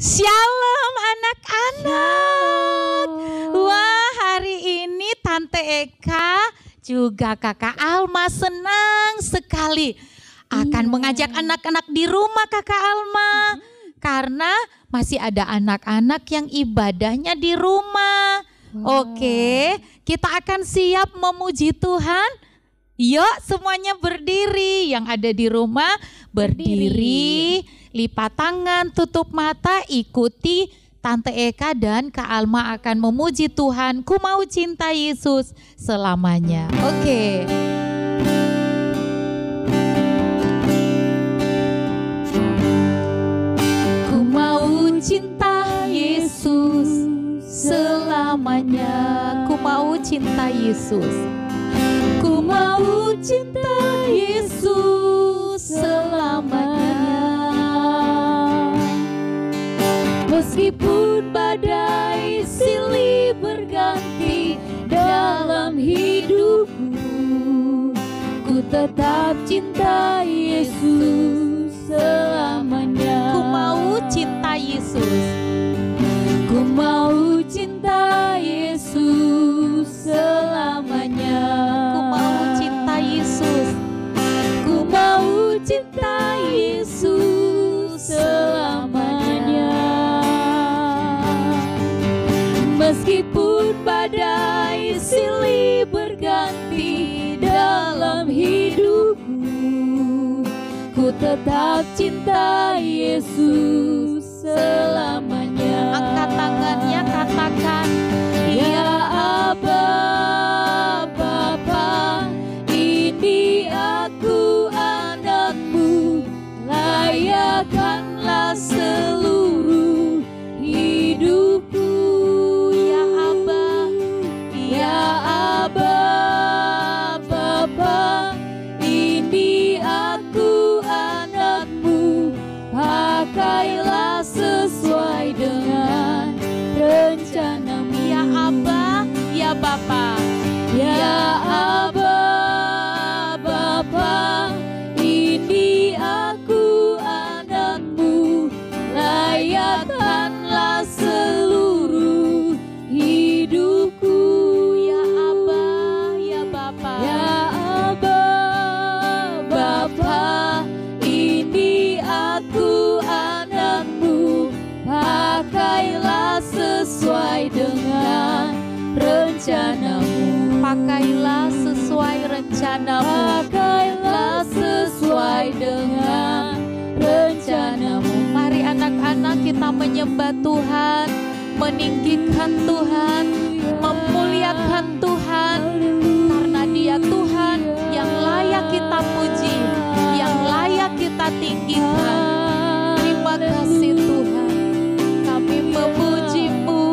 Shalom anak-anak. Wah, hari ini Tante Eka juga Kakak Alma senang sekali akan mengajak anak-anak di rumah Kakak Alma. Karena masih ada anak-anak yang ibadahnya di rumah. Oke, kita akan siap memuji Tuhan. Yuk semuanya berdiri, yang ada di rumah berdiri, lipat tangan, tutup mata, ikuti Tante Eka dan Kak Alma akan memuji Tuhan. Ku mau cinta Yesus selamanya. Oke. Ku mau cinta Yesus selamanya. Ku mau cinta Yesus. Ku mau cinta Yesus selamanya. Meskipun badai silih berganti dalam hidupku, ku tetap cinta Yesus selamanya. Ku mau cinta Yesus. Ku mau cinta Yesus selamanya. Ku mau cinta Yesus. Ku mau cinta Yesus selamanya. Meskipun badai silih berganti dalam hidupku, ku tetap cinta Yesus selamanya. Angkat tangannya, katakan, ya Aba, Bapa, ini aku anakmu, layakkanlah seluruh hidupku. Ya Aba, ya Aba, Bapa, ini aku anakmu, pakailah sesuai dengan rencanamu. Ya Aba, ya Bapa, ya Aba, Bapa, ini aku anakmu, layakkanlah seluruh hidupku. Ya Aba, ya Bapa, ya Aba, Bapa, ini aku anakmu, pakailah sesuai dengan rencanamu. Pakailah sesuai rencanamu. Pakailah sesuai dengan rencanamu. Mari anak-anak kita menyembah Tuhan, meninggikan Tuhan, memuliakan Tuhan, karena Dia Tuhan yang layak kita puji, yang layak kita tinggikan. Terima kasih Tuhan, kami memuji-Mu,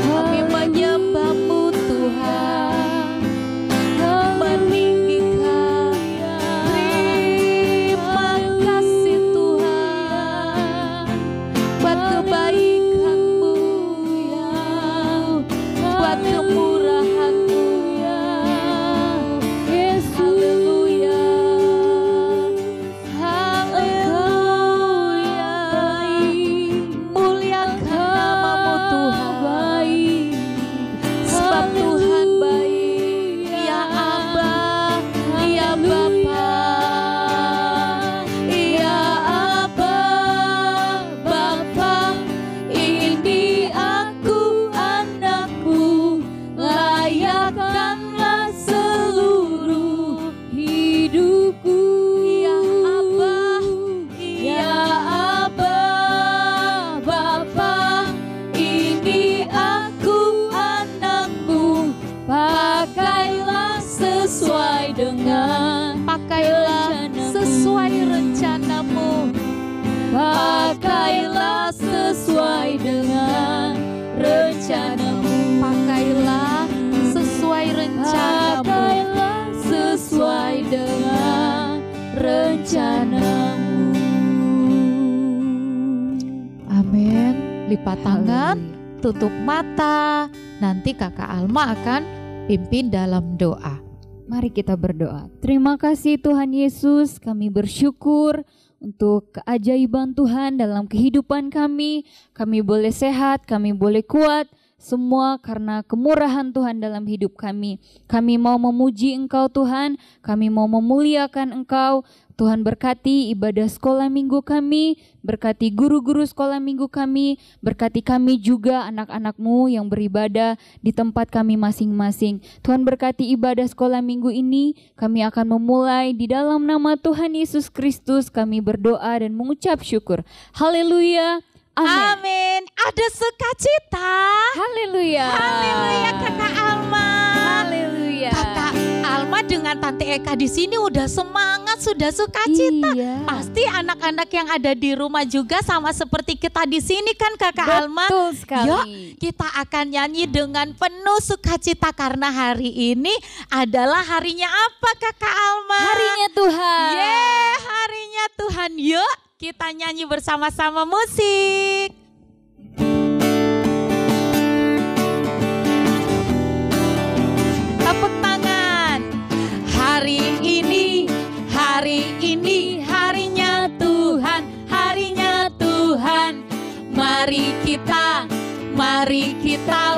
kami menyembah-Mu Tuhan, meninggikan. Terima kasih Tuhan buat kebaikan-Mu, buat kemurahan-Mu, Yesus. Haleluya, haleluya. Muliakan nama-Mu Tuhan, sebab Tuhan baik. Ya Aba, ya Bapa, ya Aba, Bapa, ini aku anakmu, layakkanlah seluruh hidupku. Ya Aba, ya Aba, Bapa, ini aku anakmu, pakailah sesuai dengan sesuai rencanamu. Pakailah sesuai dengan rencanamu. Pakailah sesuai rencanamu. Pakailah sesuai dengan rencanamu. Amin. Lipat tangan, tutup mata. Nanti Kakak Alma akan pimpin dalam doa. Mari kita berdoa. Terima kasih Tuhan Yesus, kami bersyukur untuk keajaiban Tuhan dalam kehidupan kami. Kami boleh sehat, kami boleh kuat, semua karena kemurahan Tuhan dalam hidup kami. Kami mau memuji Engkau Tuhan, kami mau memuliakan Engkau. Tuhan berkati ibadah sekolah minggu kami, berkati guru-guru sekolah minggu kami, berkati kami juga anak-anak-Mu yang beribadah di tempat kami masing-masing. Tuhan berkati ibadah sekolah minggu ini, kami akan memulai di dalam nama Tuhan Yesus Kristus. Kami berdoa dan mengucap syukur. Haleluya. Amin. Amin. Ada sukacita. Haleluya. Haleluya Kakak Alma. Haleluya. Kakak Alma dengan Tante Eka di sini udah semangat, sudah sukacita. Iya. Pasti anak-anak yang ada di rumah juga sama seperti kita di sini kan Kakak Alma. Betul sekali. Yuk kita akan nyanyi dengan penuh sukacita karena hari ini adalah harinya apa Kakak Alma? Harinya Tuhan. Yeay, harinya Tuhan. Yuk kita nyanyi bersama-sama musik. Tepuk tangan. Hari ini harinya Tuhan, harinya Tuhan. Mari kita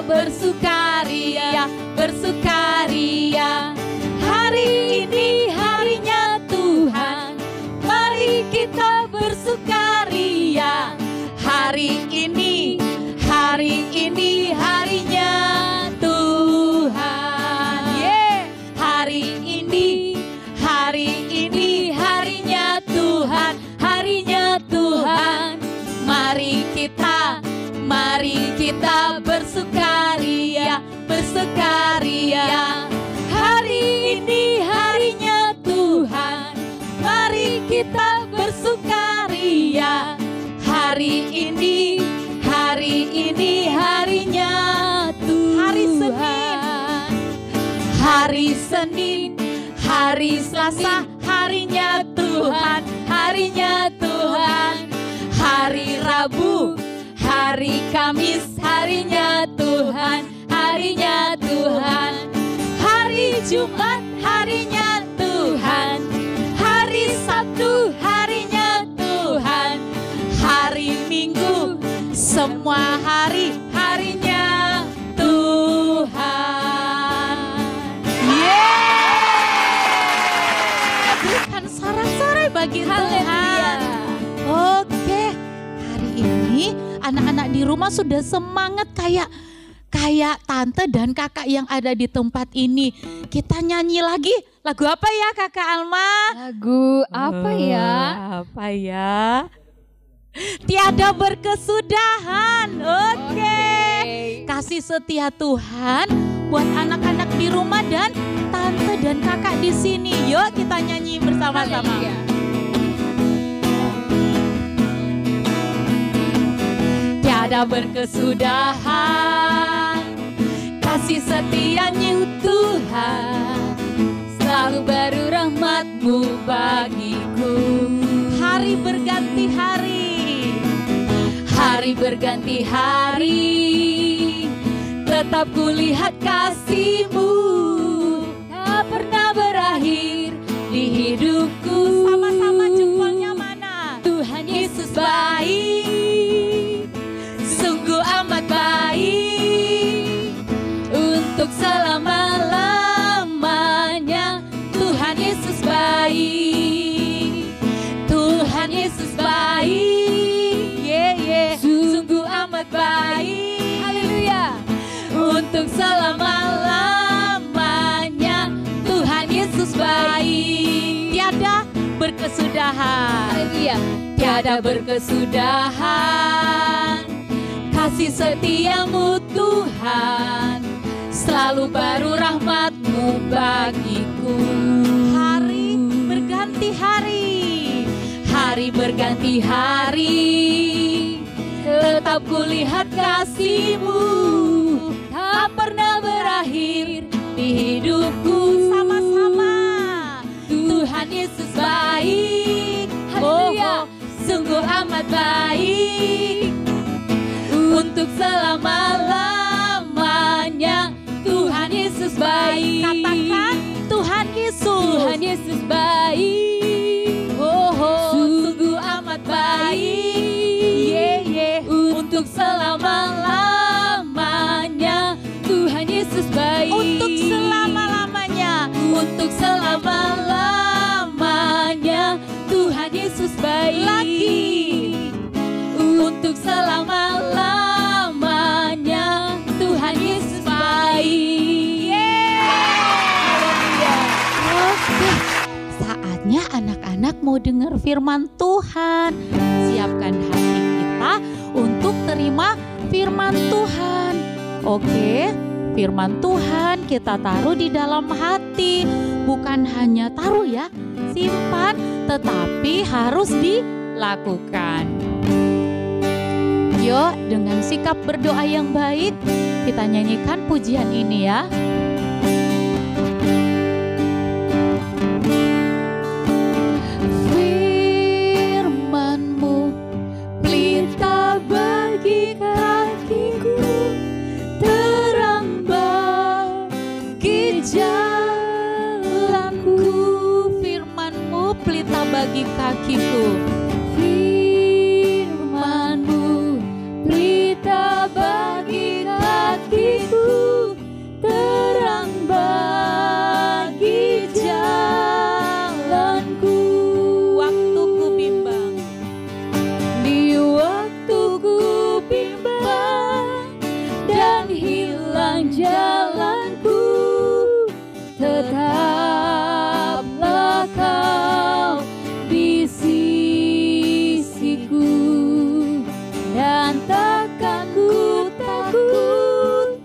bersukaria, bersukaria. Hari ini harinya Tuhan, mari kita bersukaria. Hari ini harinya Tuhan. Yeah. Hari ini harinya Tuhan, harinya Tuhan. Mari kita bersukaria, bersukaria. Hari ini harinya Tuhan, mari kita bersukaria. Hari ini harinya Tuhan. Hari Senin, hari Selasa, harinya Tuhan, harinya Tuhan. Hari Rabu, hari Kamis, harinya Tuhan, harinya Tuhan. Hari Jumat, harinya Tuhan. Hari Sabtu, harinya Tuhan. Hari Minggu, semua hari, harinya Tuhan. Yeay! Berikan sorak-sorai bagi Tuhan. Oke, hari ini anak-anak di rumah sudah semangat kayak tante dan kakak yang ada di tempat ini. Kita nyanyi lagi. Lagu apa ya Kakak Alma? Lagu apa ya? Apa ya? Tiada berkesudahan. Oke. Kasih setia Tuhan buat anak-anak di rumah dan tante dan kakak di sini. Yuk kita nyanyi bersama-sama. Tiada berkesudahan kasih setianya Tuhan, selalu baru rahmat-Mu bagiku. Hari berganti hari, hari berganti hari, tetap kulihat kasih-Mu tak pernah berakhir di hidupku. Sama-sama jempolnya mana? Tuhan Yesus baik, sungguh amat baik, untuk selama-lamanya. Tuhan Yesus baik, Tuhan Yesus baik, sungguh amat baik, haleluya, untuk selama-lamanya. Tuhan Yesus baik, tiada berkesudahan, haleluya, tiada berkesudahan. Kasih setiamu Tuhan, selalu baru rahmat-Mu bagiku. Hari berganti hari, hari berganti hari, tetap kulihat kasih-Mu tak pernah berakhir di hidupku. Sama-sama, Tuhan Yesus baik, haleluya, sungguh amat baik, untuk selama-lamanya. Tuhan Yesus baik. Katakan Tuhan Yesus. Tuhan Yesus baik. Oh, sungguh untuk selama-lamanya. Tuhan Yesus baik. Untuk selama-lamanya. Untuk selama-lamanya. Tuhan Yesus baik. Lagi. Untuk selama-lamanya. Tuhan Yesus baik. Oke, saatnya anak-anak mau dengar firman Tuhan. Siapkan hati kita untuk terima firman Tuhan. Oke, firman Tuhan kita taruh di dalam hati. Bukan hanya taruh ya, simpan, tetapi harus dilakukan. Yuk, dengan sikap berdoa yang baik, kita nyanyikan pujian ini ya. Firman-Mu pelita bagi kakiku, terang bagi jalanku. Firman-Mu pelita bagi kakiku. Firman-Mu pelita bagi kakiku, terang bagi jalanku. Waktuku bimbang, Di waktuku bimbang dan hilang jalanku, tetaplah Kau di sisiku, dan takkan ku takut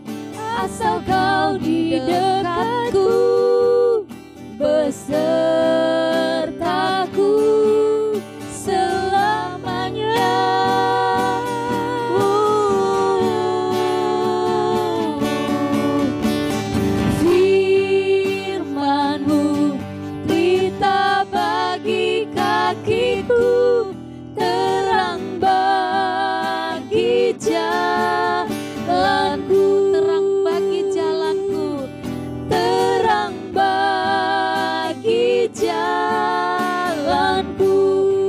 asal Kau di dekatku, besertaku selamanya. Firman-Mu pelita bagi kakiku, terang bagi jalanku, terang bagi jalanku. terang bagi jalanku,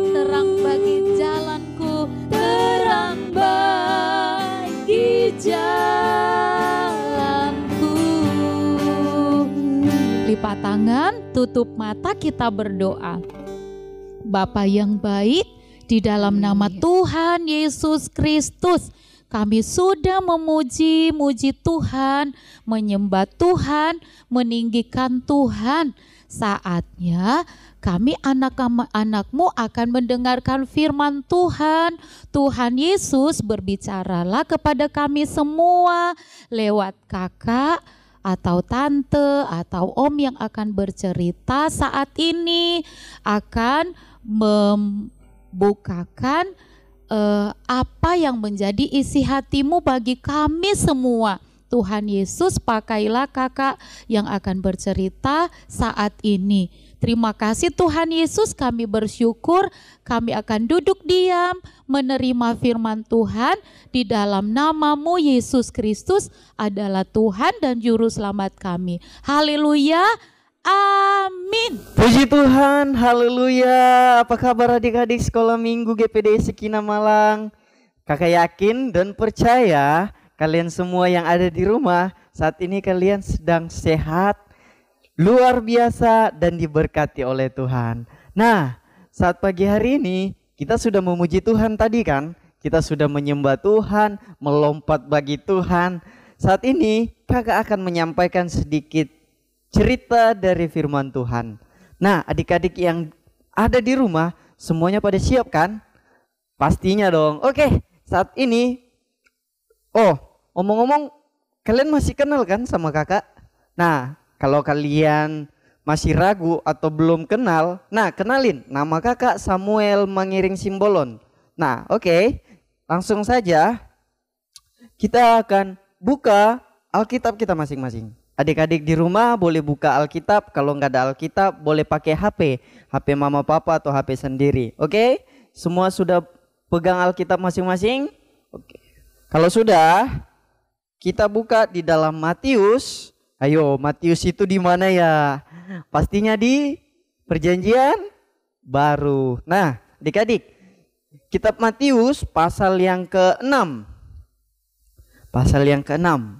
Terang bagi jalanku. terang bagi jalanku. Lipat tangan, tutup mata, kita berdoa. Bapa yang baik, di dalam nama Tuhan Yesus Kristus, kami sudah memuji Tuhan, menyembah Tuhan, meninggikan Tuhan. Saatnya kami anak-anak-Mu akan mendengarkan firman Tuhan. Tuhan Yesus, berbicaralah kepada kami semua lewat kakak atau tante atau om yang akan bercerita saat ini, akan membukakan apa yang menjadi isi hati-Mu bagi kami semua. Tuhan Yesus, pakailah kakak yang akan bercerita saat ini. Terima kasih Tuhan Yesus, kami bersyukur kami akan duduk diam menerima firman Tuhan di dalam nama-Mu. Yesus Kristus adalah Tuhan dan Juru Selamat kami. Haleluya, amin. Puji Tuhan, haleluya. Apa kabar adik-adik sekolah minggu GPD Sekina Malang? Kakak yakin dan percaya kalian semua yang ada di rumah saat ini kalian sedang sehat, luar biasa dan diberkati oleh Tuhan. Nah, saat pagi hari ini kita sudah memuji Tuhan tadi kan? Kita sudah menyembah Tuhan, melompat bagi Tuhan. Saat ini kakak akan menyampaikan sedikit cerita dari firman Tuhan. Nah, adik-adik yang ada di rumah semuanya pada siap kan? Pastinya dong. Oke, saat ini omong-omong kalian masih kenal kan sama kakak? Nah, kalau kalian masih ragu atau belum kenal, nah kenalin, nama kakak Samuel Mangiring Simbolon. Nah, oke, langsung saja kita akan buka Alkitab kita masing-masing. Adik-adik di rumah boleh buka Alkitab, kalau nggak ada Alkitab boleh pakai HP mama papa atau HP sendiri. Oke, semua sudah pegang Alkitab masing-masing? Oke. Kalau sudah, kita buka di dalam Matius. Ayo, Matius itu di mana ya? Pastinya di Perjanjian Baru. Nah, adik-adik, kitab Matius pasal yang ke-6. pasal yang ke-6.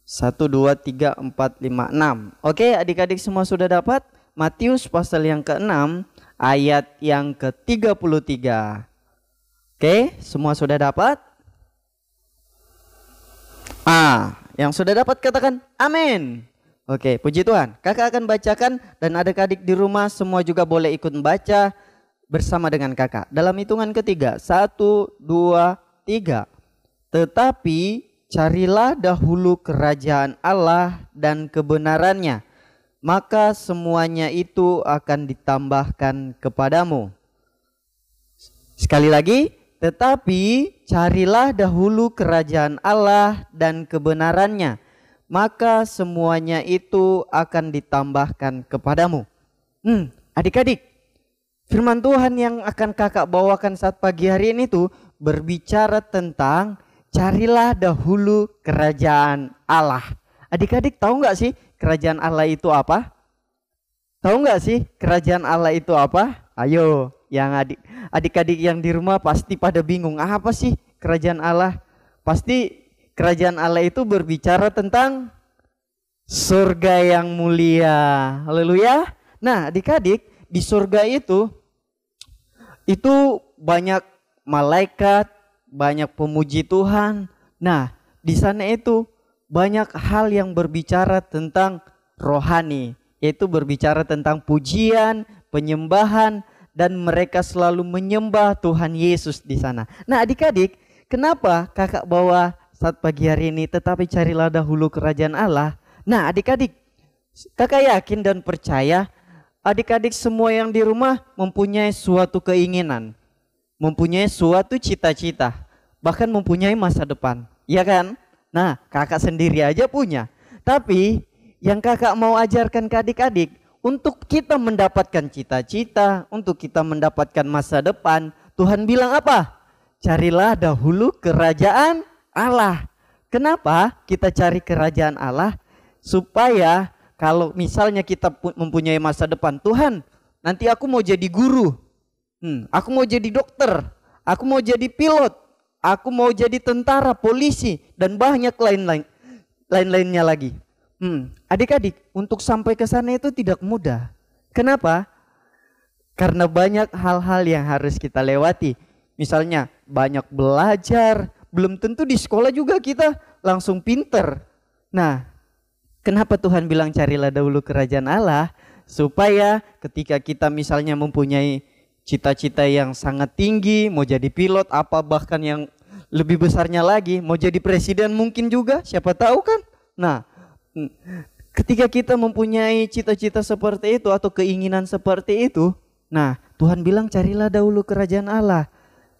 1, 2, 3, 4, 5, 6. Oke, adik-adik semua sudah dapat? Matius pasal yang ke-6 ayat yang ke-33. Oke, semua sudah dapat? Yang sudah dapat katakan amin. Oke, puji Tuhan. Kakak akan bacakan dan adik-adik di rumah semua juga boleh ikut membaca bersama dengan kakak. Dalam hitungan ketiga, 1, 2, 3. Tetapi carilah dahulu kerajaan Allah dan kebenarannya, maka semuanya itu akan ditambahkan kepadamu. Sekali lagi, tetapi carilah dahulu kerajaan Allah dan kebenarannya, maka semuanya itu akan ditambahkan kepadamu. Adik-adik, firman Tuhan yang akan kakak bawakan saat pagi hari ini tuh berbicara tentang carilah dahulu kerajaan Allah. Adik-adik tahu nggak sih kerajaan Allah itu apa? Tahu nggak sih kerajaan Allah itu apa? Ayo, yang adik-adik yang di rumah pasti pada bingung, apa sih kerajaan Allah? Pasti kerajaan Allah itu berbicara tentang surga yang mulia. Haleluya. Nah, adik-adik, di surga itu banyak malaikat, banyak pemuji Tuhan. Nah, di sana itu banyak hal yang berbicara tentang rohani, yaitu berbicara tentang pujian, penyembahan, dan mereka selalu menyembah Tuhan Yesus di sana. Nah, adik-adik, kenapa kakak bawa saat pagi hari ini tetapi carilah dahulu kerajaan Allah? Nah, adik-adik, kakak yakin dan percaya adik-adik semua yang di rumah mempunyai suatu keinginan, mempunyai suatu cita-cita, bahkan mempunyai masa depan, ya kan? Nah, kakak sendiri aja punya. Tapi yang kakak mau ajarkan ke adik-adik, untuk kita mendapatkan cita-cita, untuk kita mendapatkan masa depan, Tuhan bilang apa? Carilah dahulu kerajaan Allah. Kenapa kita cari kerajaan Allah? Supaya kalau misalnya kita mempunyai masa depan, Tuhan, nanti aku mau jadi guru, aku mau jadi dokter, aku mau jadi pilot, aku mau jadi tentara, polisi, dan banyak lain-lainnya lagi. Adik-adik, untuk sampai ke sana itu tidak mudah. Kenapa? Karena banyak hal-hal yang harus kita lewati. Misalnya banyak belajar, belum tentu di sekolah juga kita langsung pinter. Nah, kenapa Tuhan bilang carilah dahulu kerajaan Allah? Supaya ketika kita misalnya mempunyai cita-cita yang sangat tinggi, mau jadi pilot, apa bahkan yang lebih besarnya lagi, mau jadi presiden mungkin juga, siapa tahu kan? Nah, ketika kita mempunyai cita-cita seperti itu atau keinginan seperti itu, nah Tuhan bilang carilah dahulu kerajaan Allah.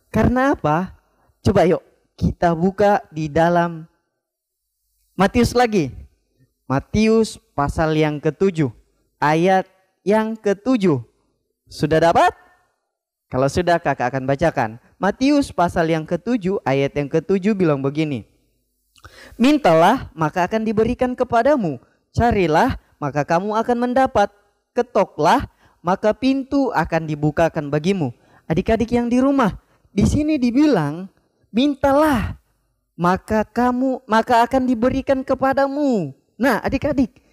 Karena apa? Coba yuk kita buka di dalam Matius lagi. Matius pasal yang ke-7 ayat yang ke-7. Sudah dapat? Kalau sudah kakak akan bacakan. Matius pasal yang ke-7 ayat yang ke-7 bilang begini. Mintalah maka akan diberikan kepadamu, carilah maka kamu akan mendapat, ketoklah maka pintu akan dibukakan bagimu. Adik-adik yang di rumah, di sini dibilang mintalah maka akan diberikan kepadamu. Nah, adik-adik,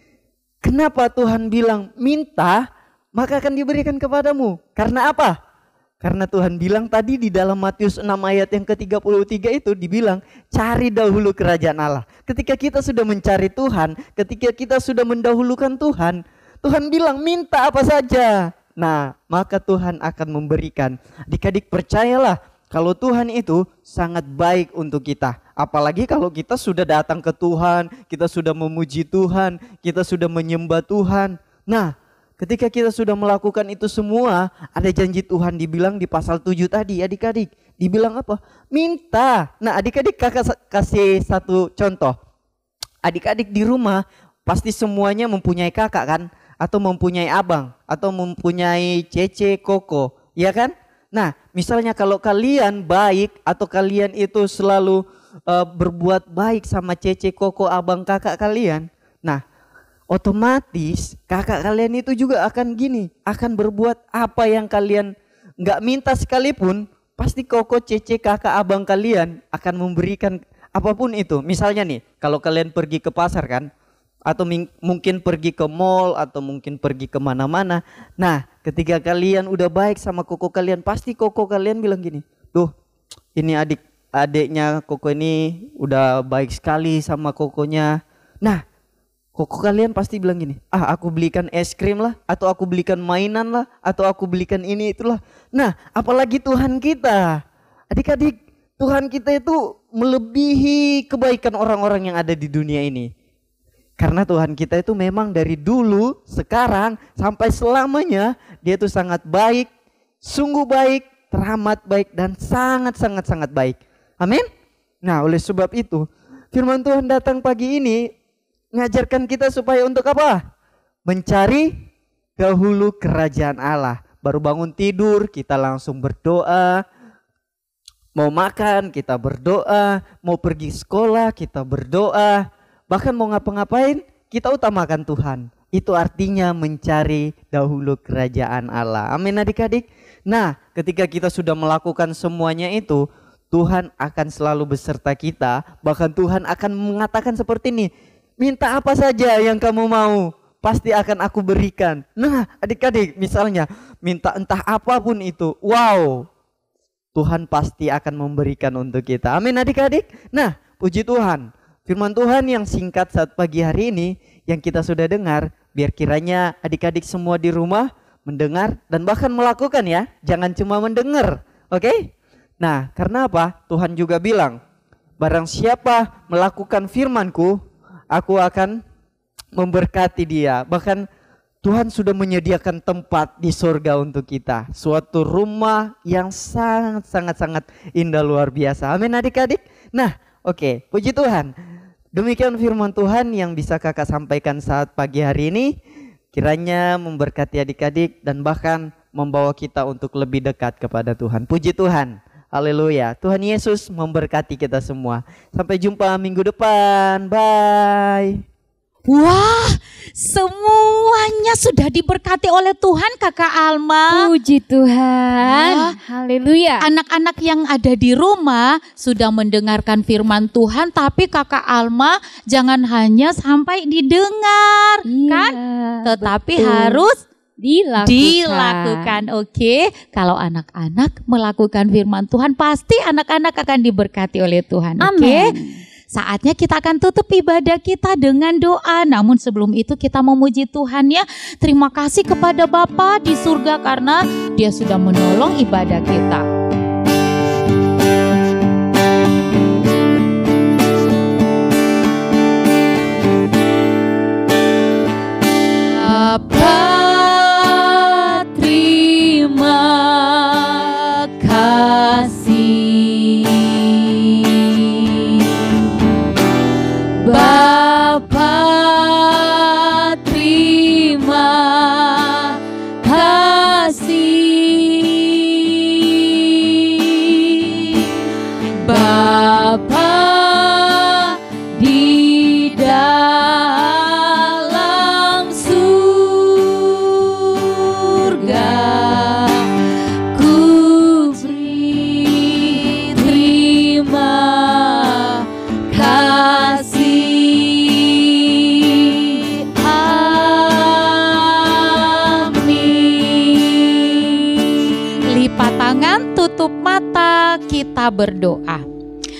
kenapa Tuhan bilang minta maka akan diberikan kepadamu? Karena apa? Karena Tuhan bilang tadi di dalam Matius 6 ayat yang ke-33 itu dibilang cari dahulu kerajaan Allah. Ketika kita sudah mencari Tuhan, ketika kita sudah mendahulukan Tuhan, Tuhan bilang minta apa saja. Nah, maka Tuhan akan memberikan. Adik-adik percayalah kalau Tuhan itu sangat baik untuk kita. Apalagi kalau kita sudah datang ke Tuhan, kita sudah memuji Tuhan, kita sudah menyembah Tuhan. Nah, ketika kita sudah melakukan itu semua, ada janji Tuhan dibilang di pasal 7 tadi, adik-adik. Dibilang apa? Minta. Nah, adik-adik kakak kasih satu contoh. Adik-adik di rumah pasti semuanya mempunyai kakak kan? Atau mempunyai abang, atau mempunyai cece, koko, ya kan? Nah, misalnya kalau kalian baik atau kalian itu selalu berbuat baik sama cece, koko, abang, kakak kalian. Nah, otomatis kakak kalian itu juga akan gini, akan berbuat apa yang kalian nggak minta sekalipun, pasti koko, cece, kakak, abang kalian akan memberikan apapun itu. Misalnya nih, kalau kalian pergi ke pasar kan, atau mungkin pergi ke mall, atau mungkin pergi kemana-mana. Nah, ketika kalian udah baik sama koko kalian, pasti koko kalian bilang gini, tuh ini adiknya koko ini udah baik sekali sama kokonya. Nah, koko kalian pasti bilang gini, aku belikan es krim lah, atau aku belikan mainan lah, atau aku belikan ini itulah. Nah, apalagi Tuhan kita. Adik-adik, Tuhan kita itu melebihi kebaikan orang-orang yang ada di dunia ini. Karena Tuhan kita itu memang dari dulu, sekarang, sampai selamanya, dia itu sangat baik, sungguh baik, teramat baik, dan sangat-sangat baik. Amin. Nah, oleh sebab itu, firman Tuhan datang pagi ini ngajarkan kita supaya untuk apa? Mencari dahulu kerajaan Allah. Baru bangun tidur kita langsung berdoa. Mau makan kita berdoa. Mau pergi sekolah kita berdoa. Bahkan mau ngapa-ngapain kita utamakan Tuhan. Itu artinya mencari dahulu kerajaan Allah. Amin adik-adik. Nah, ketika kita sudah melakukan semuanya itu, Tuhan akan selalu beserta kita. Bahkan Tuhan akan mengatakan seperti ini, minta apa saja yang kamu mau, pasti akan aku berikan. Nah adik-adik, misalnya minta entah apapun itu, wow, Tuhan pasti akan memberikan untuk kita. Amin adik-adik. Nah puji Tuhan, firman Tuhan yang singkat saat pagi hari ini yang kita sudah dengar, biar kiranya adik-adik semua di rumah mendengar dan bahkan melakukan ya. Jangan cuma mendengar, oke? Nah karena apa? Tuhan juga bilang, barang siapa melakukan firman-Ku, aku akan memberkati dia. Bahkan Tuhan sudah menyediakan tempat di surga untuk kita. Suatu rumah yang sangat indah luar biasa. Amin adik-adik. Nah oke, puji Tuhan. Demikian firman Tuhan yang bisa kakak sampaikan saat pagi hari ini. Kiranya memberkati adik-adik dan bahkan membawa kita untuk lebih dekat kepada Tuhan. Puji Tuhan. Haleluya. Tuhan Yesus memberkati kita semua. Sampai jumpa minggu depan. Bye. Wah, semuanya sudah diberkati oleh Tuhan Kakak Alma. Puji Tuhan. Wah. Haleluya. Anak-anak yang ada di rumah sudah mendengarkan firman Tuhan, tapi Kakak Alma jangan hanya sampai didengar, kan? Tetapi betul. Harus dilakukan. Oke. Kalau anak-anak melakukan firman Tuhan, pasti anak-anak akan diberkati oleh Tuhan. Oke. Saatnya kita akan tutup ibadah kita dengan doa. Namun sebelum itu kita memuji Tuhan ya. Terima kasih kepada Bapa di surga karena Dia sudah menolong ibadah kita. Bapa, terima kasih. Bapa, terima kasih. Bapa di dalam surga, ku beri terima kasih. Lipat tangan, tutup mata, kita berdoa.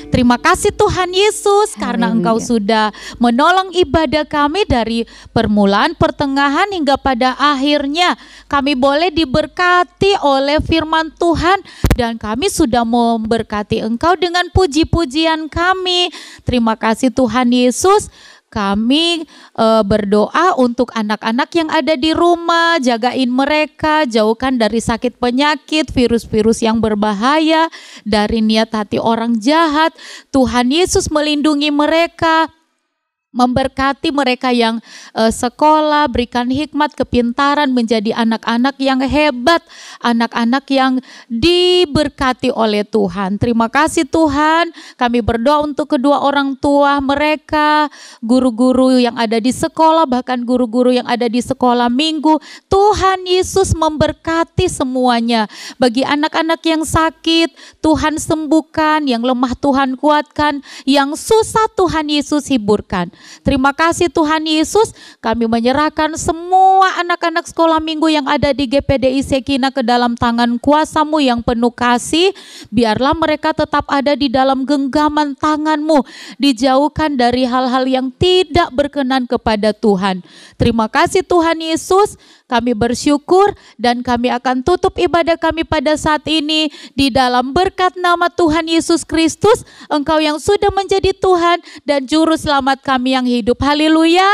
Terima kasih Tuhan Yesus karena Engkau sudah menolong ibadah kami dari permulaan, pertengahan hingga pada akhirnya. Kami boleh diberkati oleh firman Tuhan dan kami sudah memberkati Engkau dengan puji-pujian kami. Terima kasih Tuhan Yesus. Kami berdoa untuk anak-anak yang ada di rumah, jagain mereka, jauhkan dari sakit penyakit, virus-virus yang berbahaya, dari niat hati orang jahat. Tuhan Yesus melindungi mereka, Memberkati mereka yang sekolah, berikan hikmat, kepintaran menjadi anak-anak yang hebat, anak-anak yang diberkati oleh Tuhan. Terima kasih Tuhan, kami berdoa untuk kedua orang tua mereka, guru-guru yang ada di sekolah, bahkan guru-guru yang ada di sekolah minggu. Tuhan Yesus memberkati semuanya. Bagi anak-anak yang sakit, Tuhan sembuhkan, yang lemah Tuhan kuatkan, yang susah Tuhan Yesus hiburkan. Terima kasih Tuhan Yesus, kami menyerahkan semua anak-anak sekolah minggu yang ada di GPDI Sekina ke dalam tangan kuasa-Mu yang penuh kasih. Biarlah mereka tetap ada di dalam genggaman tangan-Mu, dijauhkan dari hal-hal yang tidak berkenan kepada Tuhan. Terima kasih Tuhan Yesus, kami bersyukur dan kami akan tutup ibadah kami pada saat ini di dalam berkat nama Tuhan Yesus Kristus, Engkau yang sudah menjadi Tuhan dan Juru Selamat kami yang hidup. Haleluya.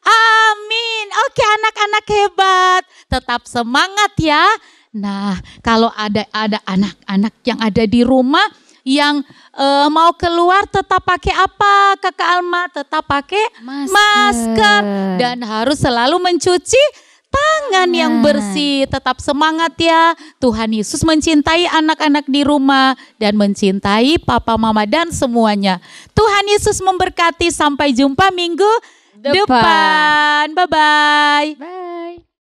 Amin. Oke anak-anak hebat, tetap semangat ya. Nah, kalau ada anak-anak yang ada di rumah yang mau keluar, tetap pakai apa Kakak Alma? Tetap pakai masker dan harus selalu mencuci tangan yang bersih. Tetap semangat ya. Tuhan Yesus mencintai anak-anak di rumah dan mencintai papa mama dan semuanya. Tuhan Yesus memberkati. Sampai jumpa minggu depan. Bye-bye.